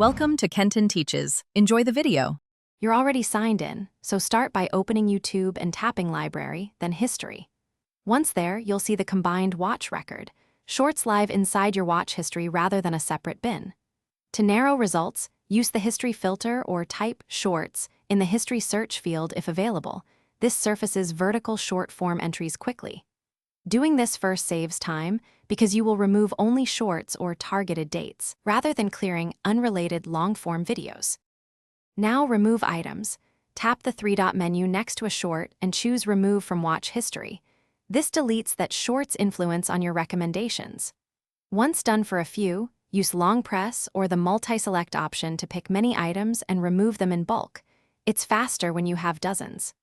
Welcome to Kenton Teaches. Enjoy the video. You're already signed in, so start by opening YouTube and tapping Library, then History. Once there, you'll see the combined watch record. Shorts live inside your watch history rather than a separate bin. To narrow results, use the History filter or type Shorts in the History search field if available. This surfaces vertical short-form entries quickly. Doing this first saves time because you will remove only shorts or targeted dates, rather than clearing unrelated long-form videos. Now remove items. Tap the three-dot menu next to a short and choose Remove from Watch History. This deletes that short's influence on your recommendations. Once done for a few, use long press or the multi-select option to pick many items and remove them in bulk. It's faster when you have dozens.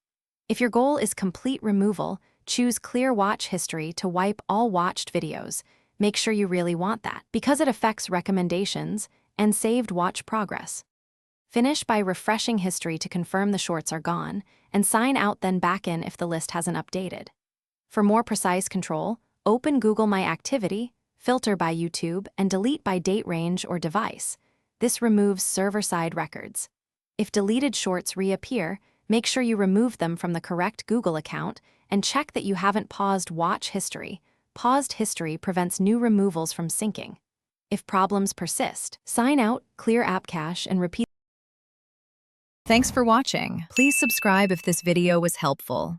If your goal is complete removal, choose Clear Watch History to wipe all watched videos. Make sure you really want that, because it affects recommendations and saved watch progress. Finish by refreshing history to confirm the shorts are gone, and sign out then back in if the list hasn't updated. For more precise control, open Google My Activity, filter by YouTube, and delete by date range or device. This removes server-side records. If deleted shorts reappear, make sure you remove them from the correct Google account and check that you haven't paused watch history. Paused history prevents new removals from syncing. If problems persist, sign out, clear app cache, and repeat. Thanks for watching. Please subscribe if this video was helpful.